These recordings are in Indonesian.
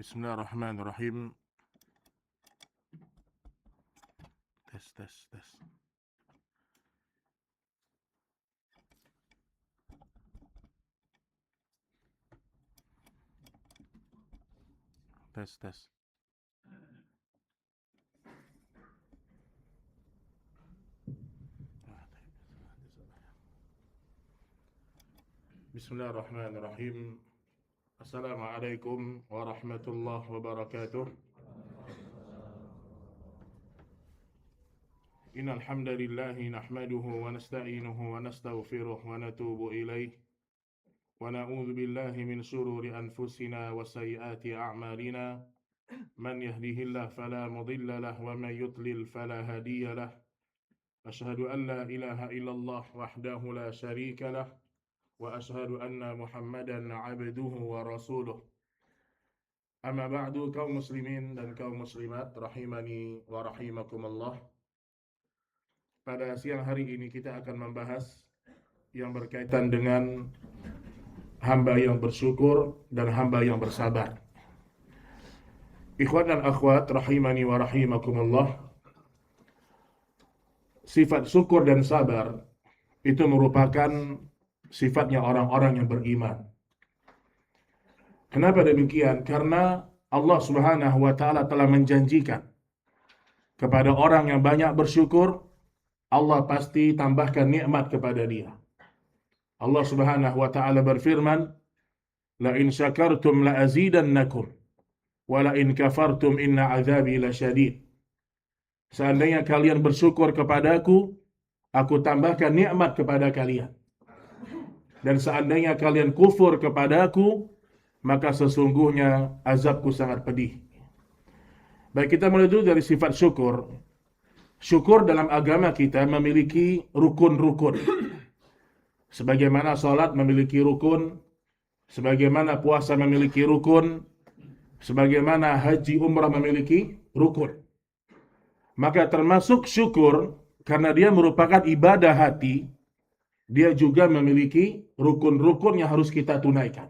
Bismillahirrahmanirrahim. Tes. Bismillahirrahmanirrahim. Assalamualaikum warahmatullahi wabarakatuh. Innal hamdalillah nahmaduhu wa nasta'inuhu wa nastaghfiruh wa natubu ilaih wa na'udzu billahi min shururi anfusina wa sayyiati a'malina. Man yahdihillahu fala mudilla lahu wa man yudlil fala hadiya lahu. Asyhadu an la ilaha illallah wahdahu la syarika lahu wa asyhadu anna Muhammadan abduhu wa rasuluh. Amma ba'du, kaum muslimin dan kaum muslimat rahimani wa rahimakumullah. Pada siang hari ini kita akan membahas yang berkaitan dengan hamba yang bersyukur dan hamba yang bersabar. Ikhwan dan akhwat rahimani wa rahimakumullah. Sifat syukur dan sabar itu merupakan sifatnya orang-orang yang beriman. Kenapa demikian? Karena Allah Subhanahu wa taala telah menjanjikan kepada orang yang banyak bersyukur, Allah pasti tambahkan nikmat kepada dia. Allah Subhanahu wa taala berfirman, "La in syakartum la azidannakum wa la in kafartum inna azabi lasyadid." Seandainya kalian bersyukur kepadaku, aku tambahkan nikmat kepada kalian. Dan seandainya kalian kufur kepadaku, maka sesungguhnya azabku sangat pedih. Baik, kita mulai dulu dari sifat syukur. Syukur dalam agama kita memiliki rukun-rukun. Sebagaimana salat memiliki rukun, sebagaimana puasa memiliki rukun, sebagaimana haji umrah memiliki rukun. Maka termasuk syukur, karena dia merupakan ibadah hati, dia juga memiliki rukun-rukun yang harus kita tunaikan.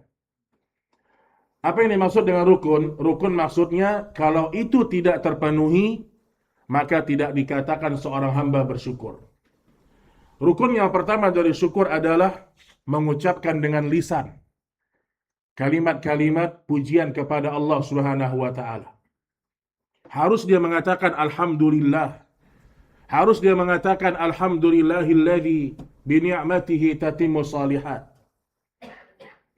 Apa yang dimaksud dengan rukun? Rukun maksudnya kalau itu tidak terpenuhi, maka tidak dikatakan seorang hamba bersyukur. Rukun yang pertama dari syukur adalah mengucapkan dengan lisan kalimat-kalimat pujian kepada Allah Subhanahu wa taala. Harus dia mengatakan alhamdulillah. Harus dia mengatakan alhamdulillahilladzi bi ni'matihi tatimmu shalihat.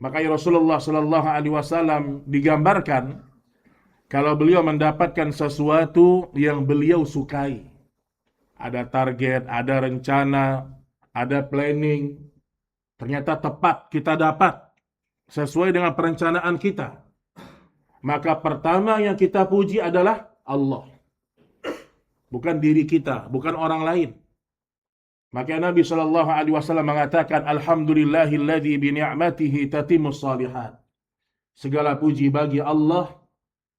Makanya Rasulullah sallallahu alaihi wasallam digambarkan kalau beliau mendapatkan sesuatu yang beliau sukai. Ada target, ada rencana, ada planning. Ternyata tepat kita dapat sesuai dengan perencanaan kita. Maka pertama yang kita puji adalah Allah. Bukan diri kita, bukan orang lain. Maka Nabi sallallahu alaihi wasallam mengatakan alhamdulillahilladzi bi ni'matihi tatimmus shalihat. Segala puji bagi Allah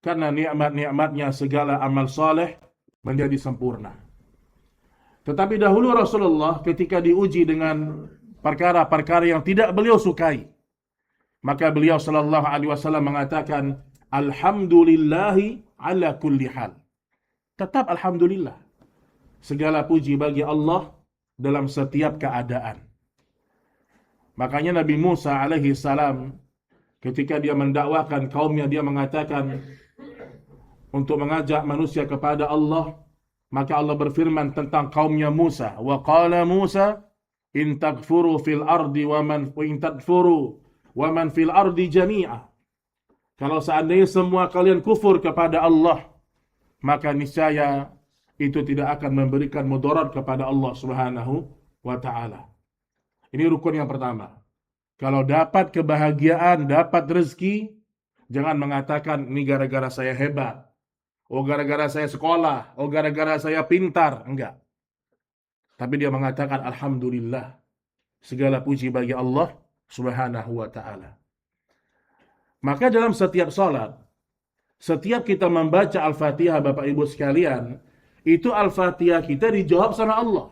karena nikmat-nikmatnya segala amal saleh menjadi sempurna. Tetapi dahulu Rasulullah ketika diuji dengan perkara-perkara yang tidak beliau sukai, maka beliau sallallahu alaihi wasallam mengatakan alhamdulillahi ala kulli hal. Tetap alhamdulillah. Segala puji bagi Allah dalam setiap keadaan. Makanya Nabi Musa alaihi salam ketika dia mendakwakan kaumnya, dia mengatakan untuk mengajak manusia kepada Allah, maka Allah berfirman tentang kaumnya Musa, wa qala Musa in takfuru fil ardi wa man fil ardi jami'a. Kalau seandainya semua kalian kufur kepada Allah, maka niscaya itu tidak akan memberikan mudarat kepada Allah Subhanahu wa taala. Ini rukun yang pertama. Kalau dapat kebahagiaan, dapat rezeki, jangan mengatakan ini gara-gara saya hebat. Oh, gara-gara saya sekolah, oh gara-gara saya pintar, enggak. Tapi dia mengatakan alhamdulillah. Segala puji bagi Allah Subhanahu wa taala. Maka dalam setiap salat, setiap kita membaca Al-Fatihah, Bapak Ibu sekalian, itu Al-Fatihah kita dijawab sama Allah.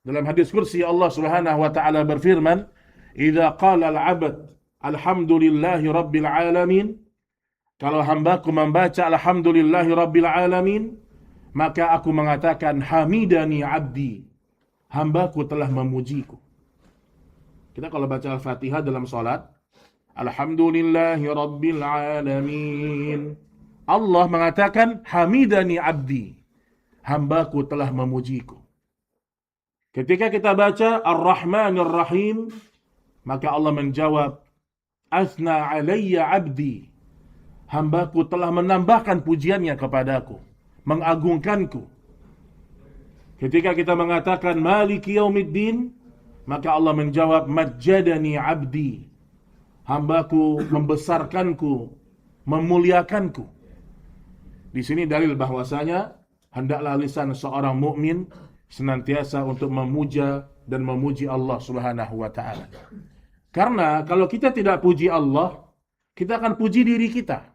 Dalam hadis kursi Allah Subhanahu wa taala berfirman, "Idza qala al-'abd alhamdulillahi rabbil alamin, Kalau hambaku membaca alhamdulillahi rabbil alamin, maka aku mengatakan hamidani abdi, hambaku telah memujiku. Kita kalau baca Al-Fatihah dalam salat, alhamdulillahi rabbil alamin, Allah mengatakan hamidani abdi, hambaku telah memujiku. Ketika kita baca Ar-Rahmanir Rahim, maka Allah menjawab asna alayya abdi, hambaku telah menambahkan pujiannya kepadaku, mengagungkanku. Ketika kita mengatakan Maliki Yaumiddin, maka Allah menjawab majjadani abdi, hambaku membesarkanku, memuliakanku. Di sini dalil bahwasanya hendaklah lisan seorang mukmin senantiasa untuk memuja dan memuji Allah Subhanahu wa taala. Karena kalau kita tidak puji Allah, kita akan puji diri kita.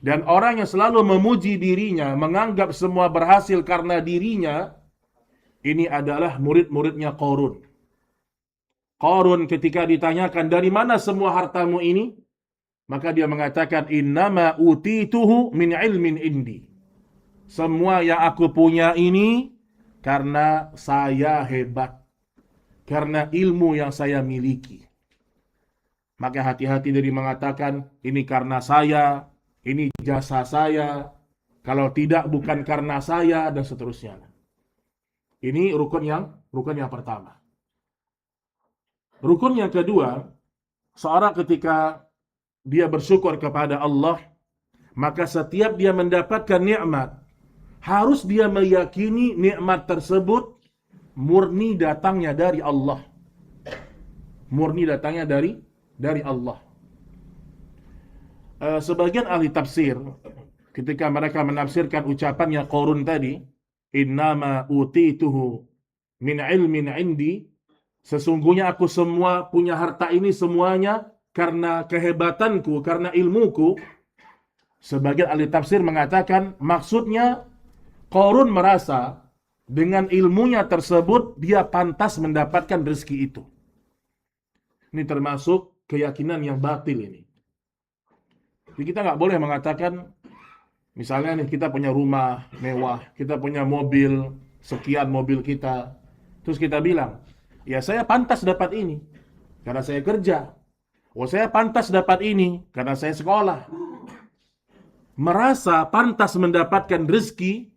Dan orang yang selalu memuji dirinya, menganggap semua berhasil karena dirinya, ini adalah murid-muridnya Qarun. Qarun ketika ditanyakan, dari mana semua hartamu ini? Maka dia mengatakan, innama utituhu min ilmin indi. Semua yang aku punya ini karena saya hebat, karena ilmu yang saya miliki. Maka hati-hati dari mengatakan, ini karena saya, ini jasa saya, kalau tidak bukan karena saya, dan seterusnya. Ini rukun yang pertama. Rukun yang kedua, seorang ketika dia bersyukur kepada Allah, maka setiap dia mendapatkan nikmat, harus dia meyakini nikmat tersebut murni datangnya dari Allah. Murni datangnya dari Allah. Sebagian ahli tafsir ketika mereka menafsirkan ucapannya Qarun tadi, innama utituhu min ilmin indi, sesungguhnya aku semua punya harta ini semuanya karena kehebatanku, karena ilmuku. Sebagian ahli tafsir mengatakan maksudnya Qarun merasa dengan ilmunya tersebut dia pantas mendapatkan rezeki itu. Ini termasuk keyakinan yang batil ini. Jadi kita nggak boleh mengatakan, misalnya nih kita punya rumah mewah, kita punya mobil, sekian mobil kita, terus kita bilang, ya saya pantas dapat ini karena saya kerja. Oh saya pantas dapat ini karena saya sekolah. Merasa pantas mendapatkan rezeki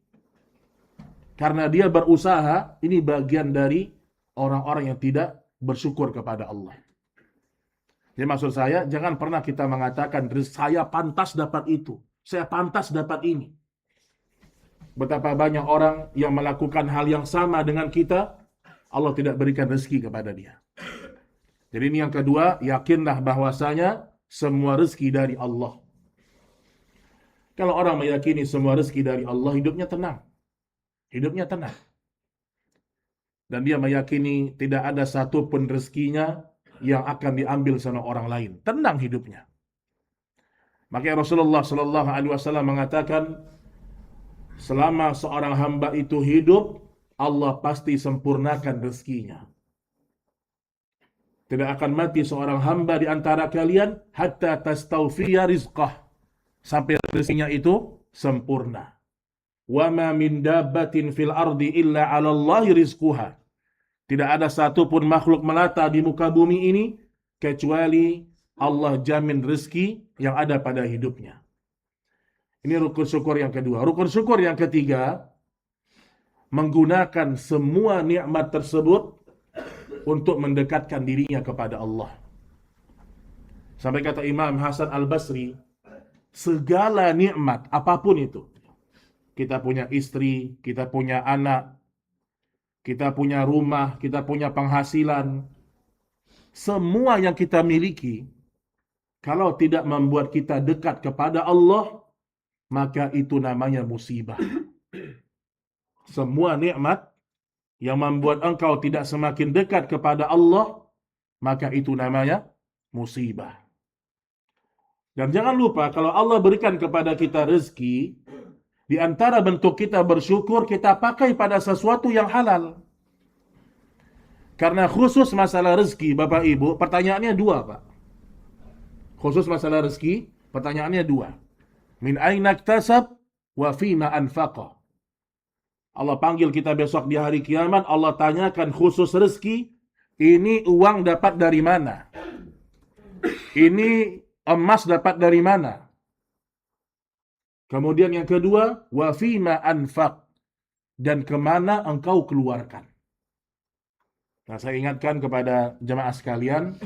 karena dia berusaha, ini bagian dari orang-orang yang tidak bersyukur kepada Allah. Jadi maksud saya, jangan pernah kita mengatakan, saya pantas dapat itu, saya pantas dapat ini. Betapa banyak orang yang melakukan hal yang sama dengan kita, Allah tidak berikan rezeki kepada dia. Jadi ini yang kedua, yakinlah bahwasanya semua rezeki dari Allah. Kalau orang meyakini semua rezeki dari Allah, hidupnya tenang. Hidupnya tenang. Dan dia meyakini tidak ada satupun rezekinya yang akan diambil sama orang lain. Tenang hidupnya. Maka Rasulullah Shallallahu Alaihi Wasallam mengatakan, selama seorang hamba itu hidup, Allah pasti sempurnakan rezekinya. Tidak akan mati seorang hamba di antara kalian hatta tastawfiya rizqah, sampai rezekinya itu sempurna. Wa ma min dabbatin fil ardi illa 'ala Allahi rizquha. Tidak ada satupun makhluk melata di muka bumi ini kecuali Allah jamin rezeki yang ada pada hidupnya. Ini rukun syukur yang kedua. Rukun syukur yang ketiga, menggunakan semua nikmat tersebut untuk mendekatkan dirinya kepada Allah. Sampai kata Imam Hasan Al-Basri, segala nikmat apapun itu, kita punya istri, kita punya anak, kita punya rumah, kita punya penghasilan, semua yang kita miliki, kalau tidak membuat kita dekat kepada Allah, maka itu namanya musibah. Semua nikmat yang membuat engkau tidak semakin dekat kepada Allah, maka itu namanya musibah. Dan jangan lupa, kalau Allah berikan kepada kita rezeki, di antara bentuk kita bersyukur, kita pakai pada sesuatu yang halal. Karena khusus masalah rezeki, Bapak Ibu, pertanyaannya dua, Pak. Khusus masalah rezeki, Pertanyaannya dua. Min aina iktasab wa fima anfaqa. Allah panggil kita besok di hari kiamat, Allah tanyakan khusus rezeki, ini uang dapat dari mana? Ini emas dapat dari mana? Kemudian yang kedua, wa fima anfaq, dan kemana engkau keluarkan. Nah, saya ingatkan kepada jemaah sekalian,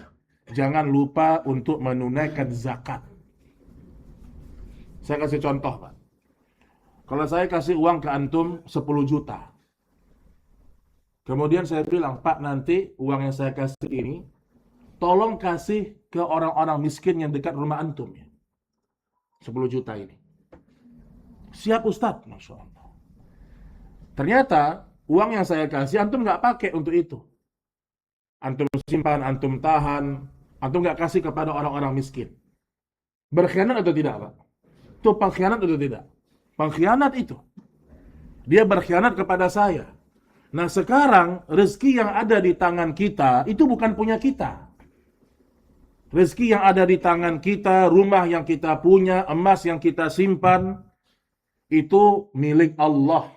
jangan lupa untuk menunaikan zakat. Saya kasih contoh, Pak. Kalau saya kasih uang ke antum 10 juta. Kemudian saya bilang, Pak, nanti uang yang saya kasih ini, tolong kasih ke orang-orang miskin yang dekat rumah antum. 10 juta ini. Siap Ustadz, Masya Allah. Ternyata, uang yang saya kasih, antum nggak pakai untuk itu. Antum simpan, antum tahan, antum nggak kasih kepada orang-orang miskin. Berkhianat atau tidak, Pak? Itu pengkhianat atau tidak? Pengkhianat itu. Dia berkhianat kepada saya. Nah sekarang, rezeki yang ada di tangan kita, itu bukan punya kita. Rezeki yang ada di tangan kita, rumah yang kita punya, emas yang kita simpan, itu milik Allah.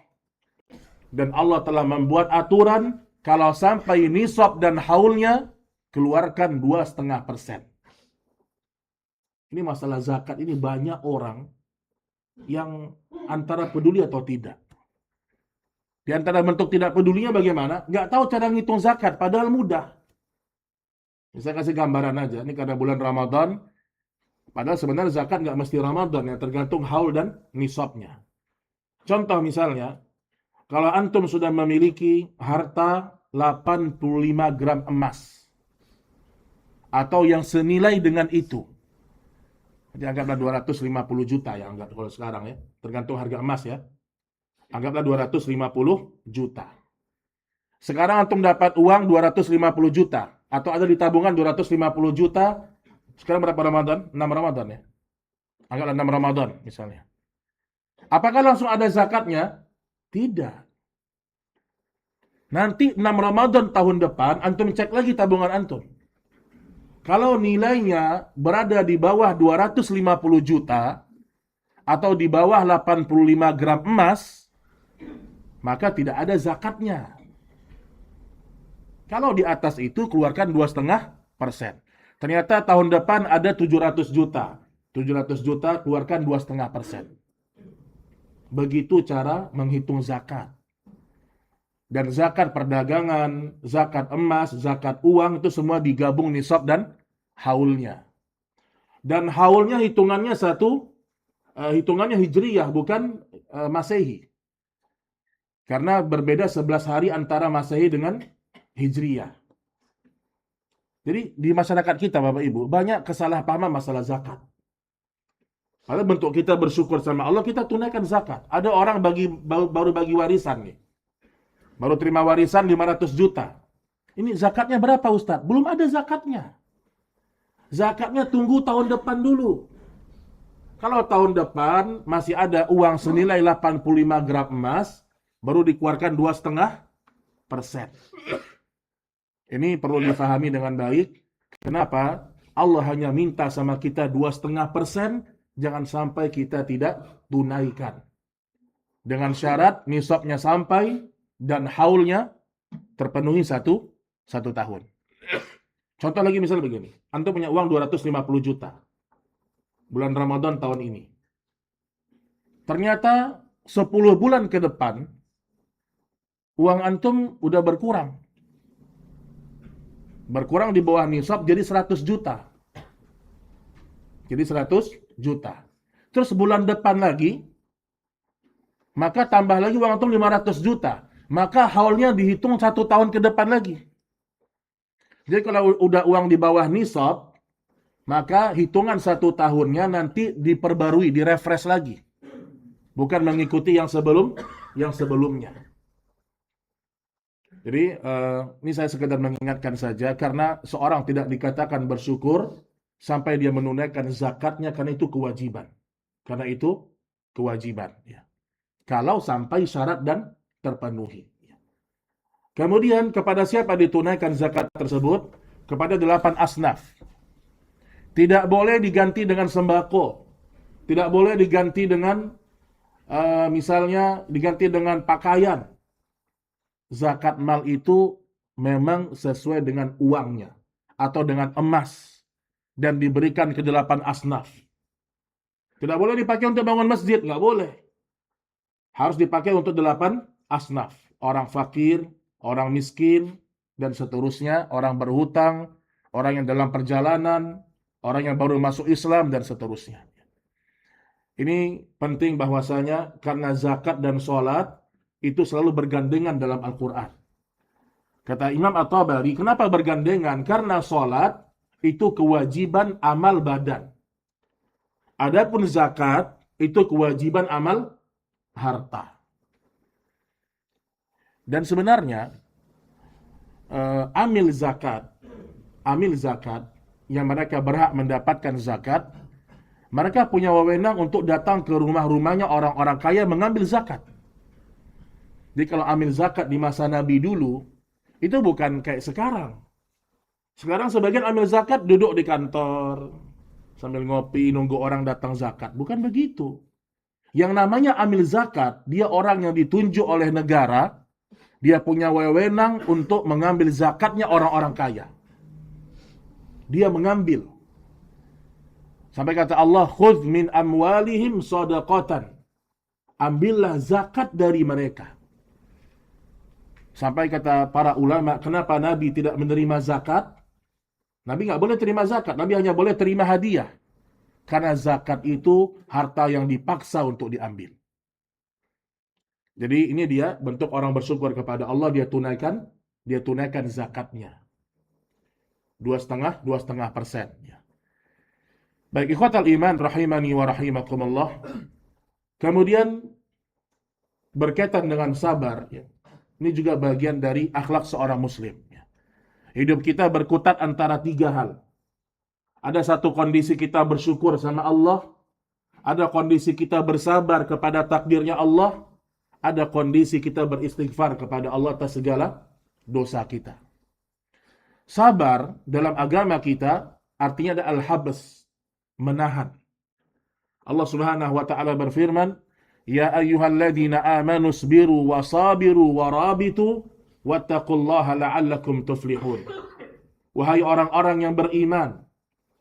Dan Allah telah membuat aturan, kalau sampai nisab dan haulnya, keluarkan 2,5%. Ini masalah zakat, ini banyak orang yang antara peduli atau tidak. Di antara bentuk tidak pedulinya bagaimana? Nggak tahu cara ngitung zakat, padahal mudah. Saya kasih gambaran aja, ini karena bulan Ramadan, padahal sebenarnya zakat nggak mesti Ramadan, ya tergantung haul dan nisabnya. Contoh misalnya, kalau antum sudah memiliki harta 85 gram emas, atau yang senilai dengan itu, jadi anggaplah 250 juta ya, anggap kalau sekarang ya, tergantung harga emas ya. Anggaplah 250 juta. Sekarang antum dapat uang 250 juta. Atau ada di tabungan 250 juta. Sekarang berapa Ramadan? 6 Ramadan ya. Anggaplah 6 Ramadan misalnya. Apakah langsung ada zakatnya? Tidak. Nanti 6 Ramadan tahun depan, antum cek lagi tabungan antum. Kalau nilainya berada di bawah 250 juta, atau di bawah 85 gram emas, maka tidak ada zakatnya. Kalau di atas itu, keluarkan 2,5%. Ternyata tahun depan ada 700 juta. 700 juta, keluarkan 2,5%. Begitu cara menghitung zakat. Dan zakat perdagangan, zakat emas, zakat uang, itu semua digabung nisab dan haulnya. Dan haulnya hitungannya hitungannya hijriyah, bukan masehi. Karena berbeda 11 hari antara masehi dengan hijriyah. Jadi di masyarakat kita Bapak Ibu, banyak kesalahpahaman masalah zakat. Padahal bentuk kita bersyukur sama Allah, kita tunaikan zakat. Ada orang baru bagi warisan nih. Baru terima warisan 500 juta. Ini zakatnya berapa Ustadz? Belum ada zakatnya. Zakatnya tunggu tahun depan dulu. Kalau tahun depan masih ada uang senilai 85 gram emas, baru dikeluarkan 2,5%. Ini perlu difahami dengan baik. Kenapa? Allah hanya minta sama kita 2,5%, jangan sampai kita tidak tunaikan. Dengan syarat nisabnya sampai dan haulnya terpenuhi satu tahun. Contoh lagi misalnya begini, antum punya uang 250 juta. Bulan Ramadan tahun ini. Ternyata 10 bulan ke depan, uang antum udah berkurang. Berkurang di bawah nisab jadi 100 juta. Jadi 100 juta. Terus bulan depan lagi, maka tambah lagi uang antum 500 juta. Maka haulnya dihitung 1 tahun ke depan lagi. Jadi kalau udah uang di bawah nisab, maka hitungan 1 tahunnya nanti diperbarui, direfresh lagi. Bukan mengikuti yang sebelumnya. Jadi ini saya sekedar mengingatkan saja, karena seorang tidak dikatakan bersyukur sampai dia menunaikan zakatnya, karena itu kewajiban. Karena itu kewajiban. Ya. Kalau sampai syarat dan terpenuhi. Kemudian kepada siapa ditunaikan zakat tersebut? Kepada 8 asnaf. Tidak boleh diganti dengan sembako. Tidak boleh diganti dengan misalnya diganti dengan pakaian. Zakat mal itu memang sesuai dengan uangnya atau dengan emas dan diberikan ke 8 asnaf. Tidak boleh dipakai untuk bangun masjid, nggak boleh. Harus dipakai untuk 8 asnaf. Orang fakir, orang miskin, dan seterusnya, orang berhutang, orang yang dalam perjalanan, orang yang baru masuk Islam, dan seterusnya. Ini penting bahwasanya karena zakat dan sholat itu selalu bergandengan dalam Al-Quran. Kata Imam At-Tabari, kenapa bergandengan? Karena sholat itu kewajiban amal badan. Adapun zakat itu kewajiban amal harta. Dan sebenarnya amil zakat yang mereka berhak mendapatkan zakat, mereka punya wewenang untuk datang ke rumah-rumahnya orang-orang kaya mengambil zakat. Jadi kalau amil zakat di masa Nabi dulu, itu bukan kayak sekarang. Sekarang sebagian amil zakat duduk di kantor, sambil ngopi, nunggu orang datang zakat. Bukan begitu. Yang namanya amil zakat, dia orang yang ditunjuk oleh negara, dia punya wewenang untuk mengambil zakatnya orang-orang kaya. Dia mengambil. Sampai kata Allah, khudz min amwalihim shadaqatan. Ambillah zakat dari mereka. Sampai kata para ulama, kenapa Nabi tidak menerima zakat? Nabi nggak boleh terima zakat, Nabi hanya boleh terima hadiah. Karena zakat itu harta yang dipaksa untuk diambil. Jadi ini dia bentuk orang bersyukur kepada Allah, dia tunaikan zakatnya. 2,5% ya. Baik, ikhwatal iman rahimani wa rahimakumullah. Kemudian berkaitan dengan sabar ya. Ini juga bagian dari akhlak seorang muslim ya. Hidup kita berkutat antara 3 hal. Ada satu kondisi kita bersyukur sama Allah, ada kondisi kita bersabar kepada takdirnya Allah, ada kondisi kita beristighfar kepada Allah atas segala dosa kita. Sabar dalam agama kita artinya ada al-habs, menahan. Allah Subhanahu wa taala berfirman, "Ya ayyuhalladzina amanu sabiru wa sabiru wa rabitu wattaqullaha la'allakum tuflihun." Wahai orang-orang yang beriman,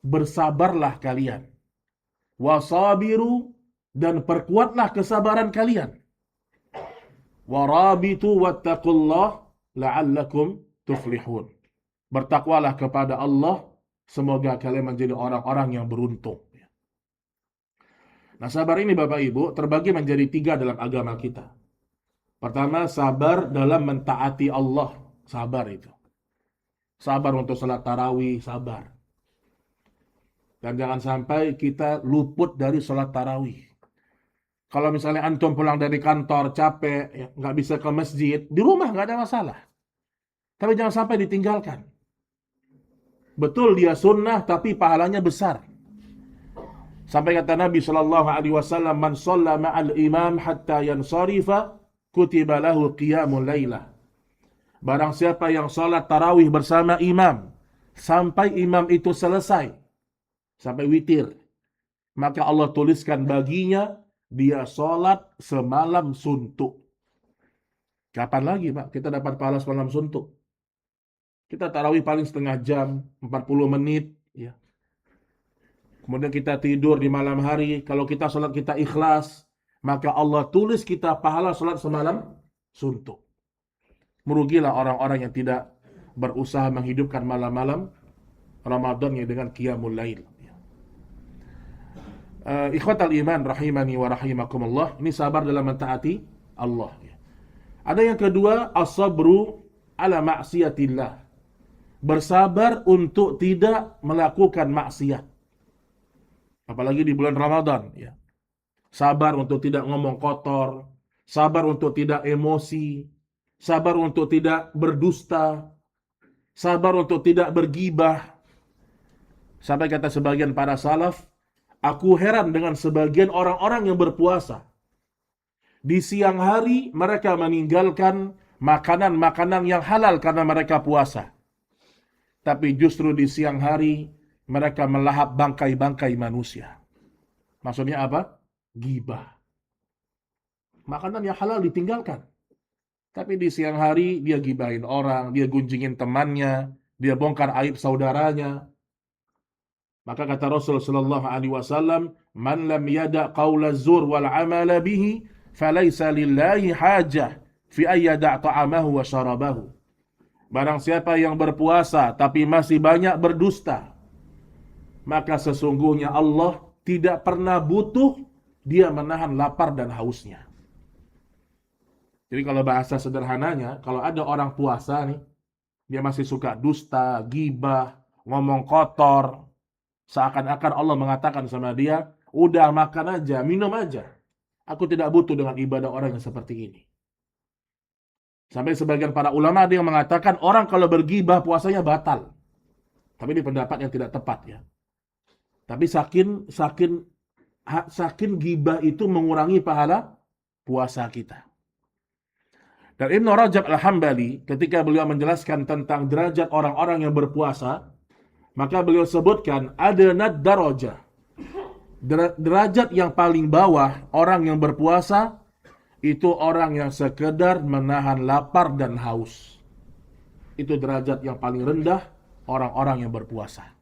bersabarlah kalian. Wasabiru, dan perkuatlah kesabaran kalian. Warabitu wattaqullah la'allakum tuflihun. Bertakwalah kepada Allah, semoga kalian menjadi orang-orang yang beruntung. Nah, sabar ini Bapak Ibu terbagi menjadi 3 dalam agama kita. Pertama, sabar dalam mentaati Allah. Sabar itu. Sabar untuk salat tarawih, sabar. Dan jangan sampai kita luput dari salat tarawih. Kalau misalnya antum pulang dari kantor capek, ya, nggak bisa ke masjid, di rumah nggak ada masalah. Tapi jangan sampai ditinggalkan. Betul dia sunnah, tapi pahalanya besar. Sampai kata Nabi Shallallahu Alaihi Wasallam, "Man shalla ma'al imam hatta yansarifa, kutiba lahu qiyamul lailah." Barang siapa yang sholat tarawih bersama imam sampai imam itu selesai, sampai witir, maka Allah tuliskan baginya dia sholat semalam suntuk. Kapan lagi Pak kita dapat pahala semalam suntuk? Kita tarawih paling setengah jam, 40 menit ya. Kemudian kita tidur di malam hari. Kalau kita sholat kita ikhlas, maka Allah tulis kita pahala sholat semalam suntuk. Merugilah orang-orang yang tidak berusaha menghidupkan malam-malam Ramadannya dengan qiyamul lail. Ikhwatal iman rahimani wa rahimakumullah. Ini sabar dalam mentaati Allah. Ada yang kedua, as-sabru ala ma'siyatillah. Bersabar untuk tidak melakukan maksiat. Apalagi di bulan Ramadan ya. Sabar untuk tidak ngomong kotor, sabar untuk tidak emosi, sabar untuk tidak berdusta, sabar untuk tidak bergibah. Sampai kata sebagian para salaf, aku heran dengan sebagian orang-orang yang berpuasa. Di siang hari mereka meninggalkan makanan-makanan yang halal karena mereka puasa. Tapi justru di siang hari mereka melahap bangkai-bangkai manusia. Maksudnya apa? Ghibah. Makanan yang halal ditinggalkan. Tapi di siang hari dia gibahin orang, dia gunjingin temannya, dia bongkar aib saudaranya. Maka kata Rasul sallallahu alaihi wasallam, "Man lam yada qaula zur wal amala bihi, falaysa lillahi hajah fi ayyada ta'amahu wa syarabahu." Barang siapa yang berpuasa tapi masih banyak berdusta, maka sesungguhnya Allah tidak pernah butuh dia menahan lapar dan hausnya. Jadi kalau bahasa sederhananya, kalau ada orang puasa nih, dia masih suka dusta, gibah, ngomong kotor, seakan-akan Allah mengatakan sama dia, udah makan aja, minum aja. Aku tidak butuh dengan ibadah orang yang seperti ini. Sampai sebagian para ulama ada yang mengatakan orang kalau bergibah puasanya batal. Tapi ini pendapat yang tidak tepat ya. Tapi sakin gibah itu mengurangi pahala puasa kita. Dan Ibnu Rajab Al-Hambali ketika beliau menjelaskan tentang derajat orang-orang yang berpuasa, maka beliau sebutkan adnad darajah. Derajat yang paling bawah orang yang berpuasa itu orang yang sekedar menahan lapar dan haus. Itu derajat yang paling rendah orang-orang yang berpuasa.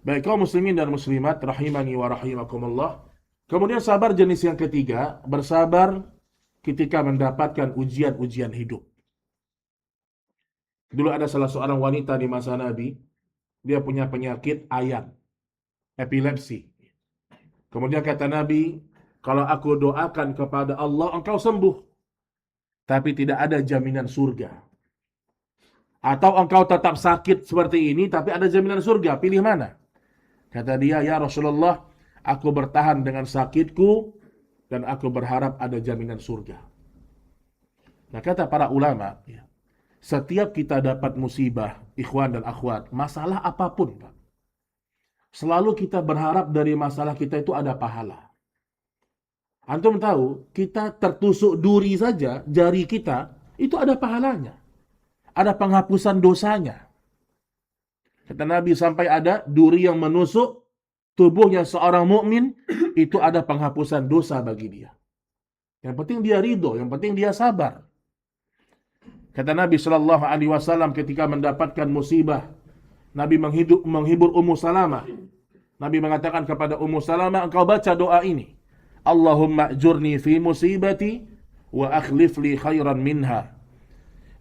Baik kaum muslimin dan muslimat rahimani wa rahimakumullah. Kemudian sabar jenis yang ketiga, bersabar ketika mendapatkan ujian-ujian hidup. Dulu ada salah seorang wanita di masa Nabi, dia punya penyakit ayan, epilepsi. Kemudian kata Nabi, kalau aku doakan kepada Allah, engkau sembuh. Tapi tidak ada jaminan surga. Atau engkau tetap sakit seperti ini, tapi ada jaminan surga. Pilih mana? Kata dia, ya Rasulullah, aku bertahan dengan sakitku, dan aku berharap ada jaminan surga. Nah kata para ulama, setiap kita dapat musibah, ikhwan dan akhwat, masalah apapun, Pak, selalu kita berharap dari masalah kita itu ada pahala. Antum tahu, kita tertusuk duri saja, jari kita, itu ada pahalanya. Ada penghapusan dosanya. Kata Nabi, sampai ada duri yang menusuk tubuhnya seorang mukmin, itu ada penghapusan dosa bagi dia. Yang penting dia ridho, yang penting dia sabar. Kata Nabi Shallallahu Alaihi Wasallam ketika mendapatkan musibah, Nabi menghibur Ummu Salamah. Nabi mengatakan kepada Ummu Salamah, engkau baca doa ini. Allahumma ajurni fi musibati wa akhlif li khairan minha.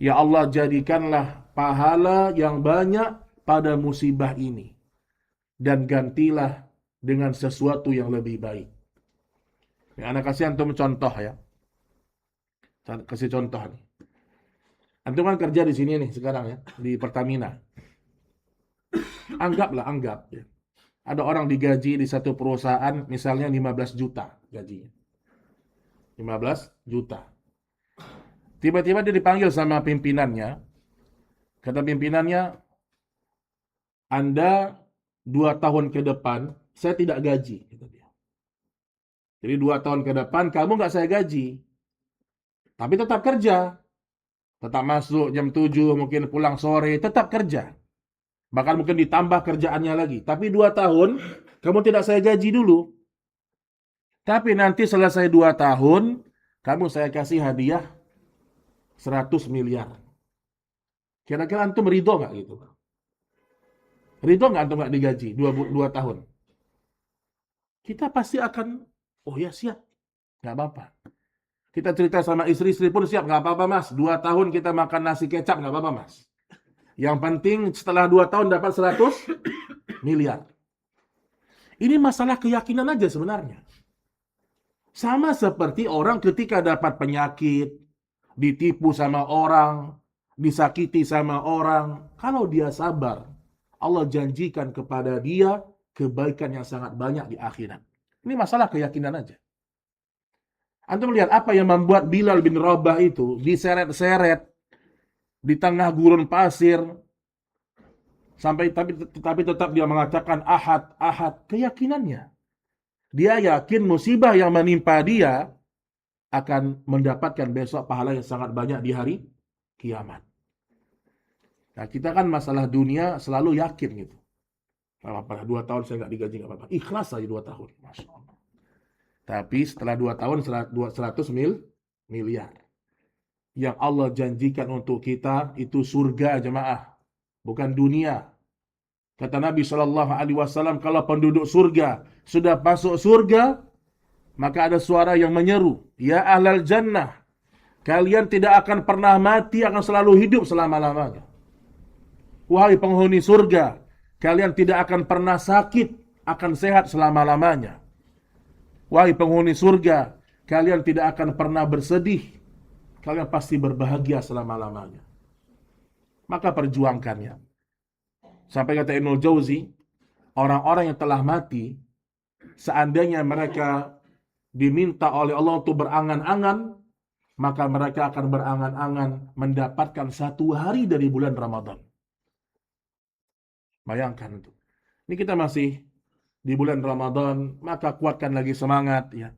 Ya Allah, jadikanlah pahala yang banyak pada musibah ini. Dan gantilah dengan sesuatu yang lebih baik. Ini anak kasih antum contoh ya. Kasih contoh nih. Antum kan kerja di sini nih sekarang ya, di Pertamina. Anggap ya. Ada orang digaji di satu perusahaan misalnya 15 juta gajinya. 15 juta. Tiba-tiba dia dipanggil sama pimpinannya. Kata pimpinannya, Anda 2 tahun ke depan saya tidak gaji, kata dia. Jadi 2 tahun ke depan kamu nggak saya gaji. Tapi tetap kerja. Tetap masuk jam 7, mungkin pulang sore, tetap kerja. Bahkan mungkin ditambah kerjaannya lagi. Tapi 2 tahun, kamu tidak saya gaji dulu. Tapi nanti selesai 2 tahun, kamu saya kasih hadiah 100 miliar. Kira-kira antum ridho nggak gitu? Ridho nggak antum nggak digaji 2 tahun? Kita pasti akan, oh ya siap, nggak apa-apa. Kita cerita sama istri pun siap, nggak apa-apa mas. 2 tahun kita makan nasi kecap, nggak apa-apa mas. Yang penting setelah 2 tahun dapat 100 miliar. Ini masalah keyakinan aja sebenarnya. Sama seperti orang ketika dapat penyakit, ditipu sama orang, disakiti sama orang. Kalau dia sabar, Allah janjikan kepada dia kebaikan yang sangat banyak di akhirat. Ini masalah keyakinan aja. Antum melihat apa yang membuat Bilal bin Rabah itu diseret-seret di tengah gurun pasir, sampai tapi tetap dia mengatakan ahad, ahad. Keyakinannya, dia yakin musibah yang menimpa dia akan mendapatkan besok pahala yang sangat banyak di hari kiamat. Nah kita kan masalah dunia selalu yakin gitu. Nggak apa-apa, 2 tahun saya nggak digaji nggak apa-apa. Ikhlas aja 2 tahun, masya Allah. Tapi setelah 2 tahun 100 miliar. Yang Allah janjikan untuk kita itu surga jemaah, bukan dunia. Kata Nabi Shallallahu Alaihi Wasallam, kalau penduduk surga sudah masuk surga, maka ada suara yang menyeru, ya ahlal jannah, kalian tidak akan pernah mati, akan selalu hidup selama-lamanya. Wahai penghuni surga, kalian tidak akan pernah sakit, akan sehat selama-lamanya. Wahai penghuni surga, kalian tidak akan pernah bersedih, kalian pasti berbahagia selama-lamanya. Maka perjuangkannya. Sampai kata Ibnul Jauzi, orang-orang yang telah mati, seandainya mereka diminta oleh Allah untuk berangan-angan, maka mereka akan berangan-angan mendapatkan 1 hari dari bulan Ramadan. Bayangkan itu. Ini kita masih di bulan Ramadan, maka kuatkan lagi semangat ya.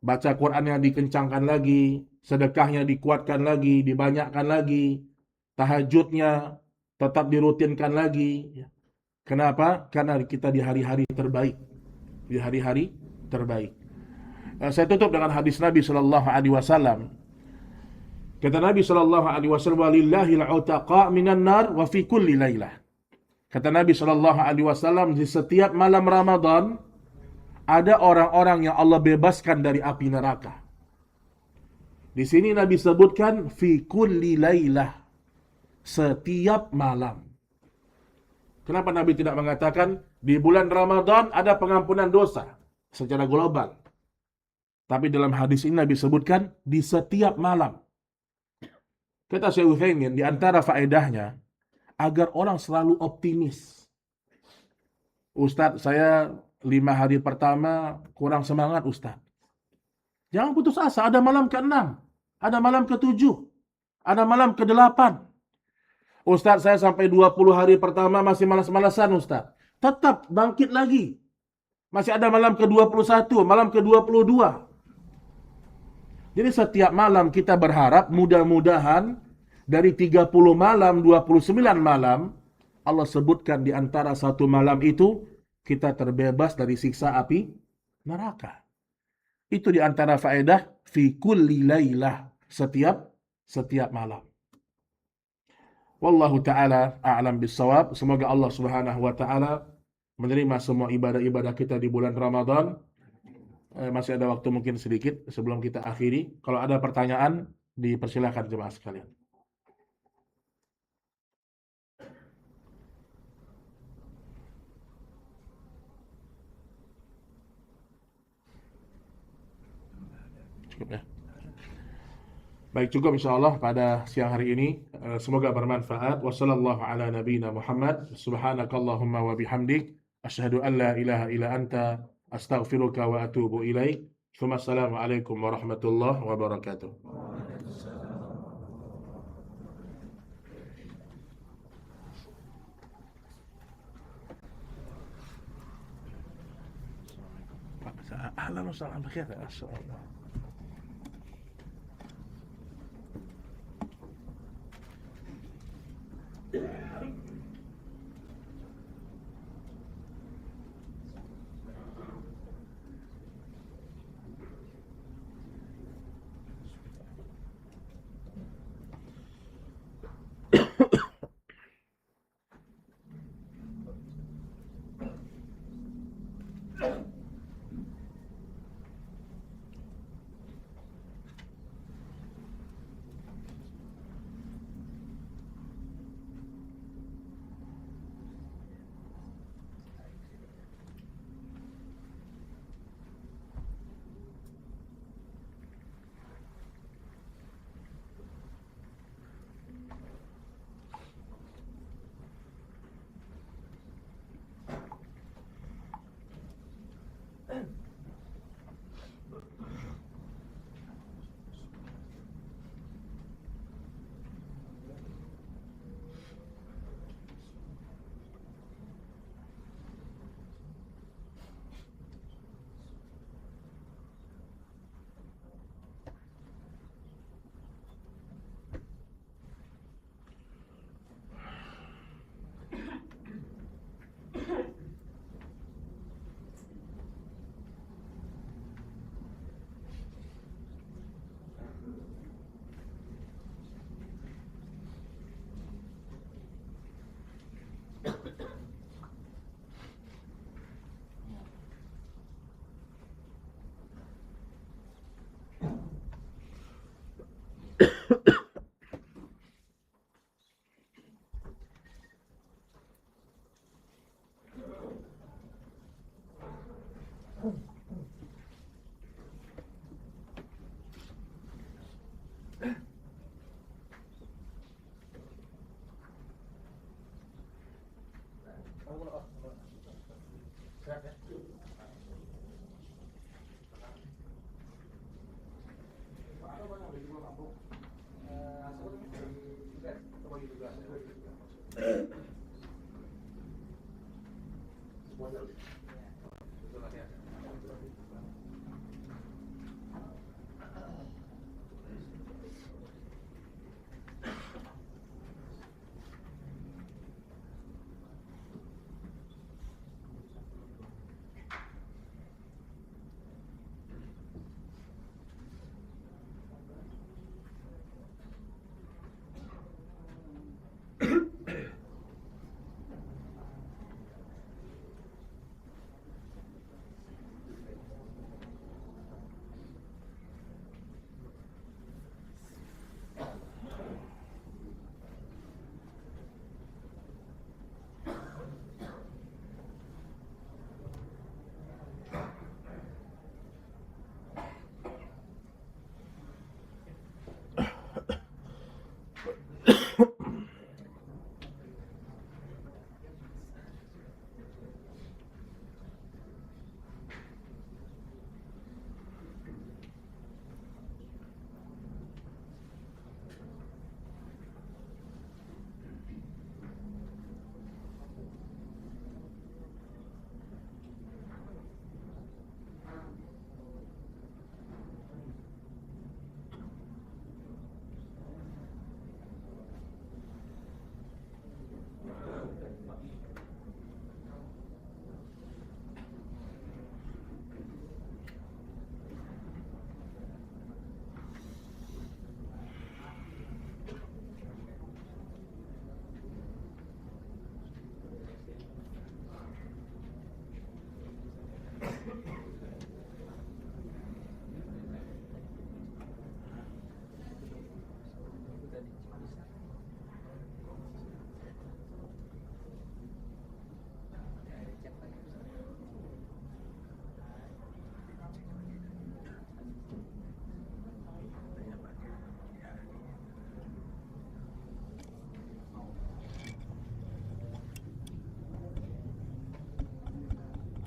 Baca Qur'annya dikencangkan lagi, sedekahnya dikuatkan lagi, dibanyakkan lagi, tahajudnya tetap dirutinkan lagi ya. Kenapa? Karena kita di hari-hari terbaik. Di hari-hari terbaik. Saya tutup dengan hadis Nabi Shallallahu Alaihi Wasallam. Kata Nabi Shallallahu Alaihi Wasallam, "Walillahil utaqa minan nar wa fi kulli lailah." Kata Nabi Shallallahu Alaihi Wasallam, di setiap malam Ramadan ada orang-orang yang Allah bebaskan dari api neraka. Di sini Nabi sebutkan fi kulli lailah, setiap malam. Kenapa Nabi tidak mengatakan di bulan Ramadan ada pengampunan dosa secara global? Tapi dalam hadis ini Nabi sebutkan di setiap malam. Kata Syekh Utsaimin, di antara faedahnya agar orang selalu optimis. Ustadz, saya 5 hari pertama kurang semangat Ustadz. Jangan putus asa, ada malam ke-6, ada malam ke-7, ada malam ke-8. Ustadz, saya sampai 20 hari pertama masih malas-malasan Ustadz. Tetap bangkit lagi. Masih ada malam ke-21, malam ke-22. Jadi setiap malam kita berharap mudah-mudahan dari 30 malam, 29 malam, Allah sebutkan di antara satu malam itu kita terbebas dari siksa api neraka. Itu di antara faedah fi kulli lailah, setiap malam. Wallahu ta'ala a'lam bissawab. Semoga Allah subhanahu wa ta'ala menerima semua ibadah-ibadah kita di bulan Ramadan. Masih ada waktu mungkin sedikit sebelum kita akhiri. Kalau ada pertanyaan, dipersilakan jemaah sekalian. Cukup ya. Baik, cukup insyaallah pada siang hari ini. Semoga bermanfaat. Wassallallahu ala nabiyina Muhammad. Subhanakallahumma wa bihamdik. Asyhadu an la ilaha illa anta. Astaghfiruka wa atubu ilaik. Assalamualaikum warahmatullahi wabarakatuh. Ahlan wa sahlan bikhair. Assalamualaikum.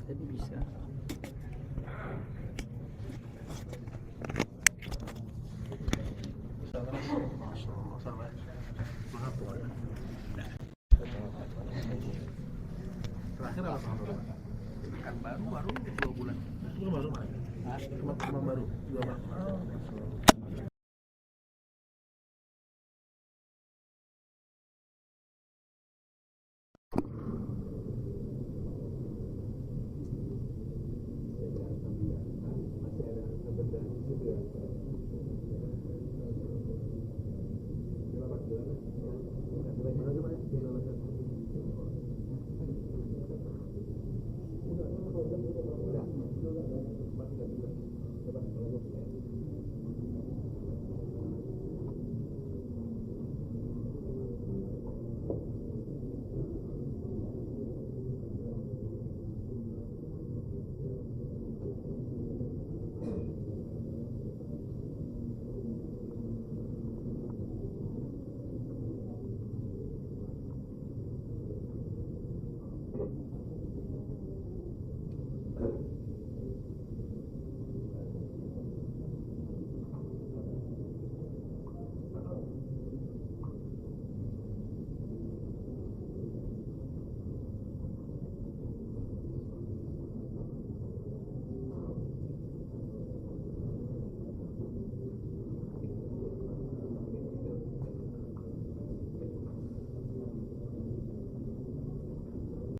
Tadi bisa. Terakhir apa kan baru 2 bulan. Itu baru. Cuma baru 2 bulan.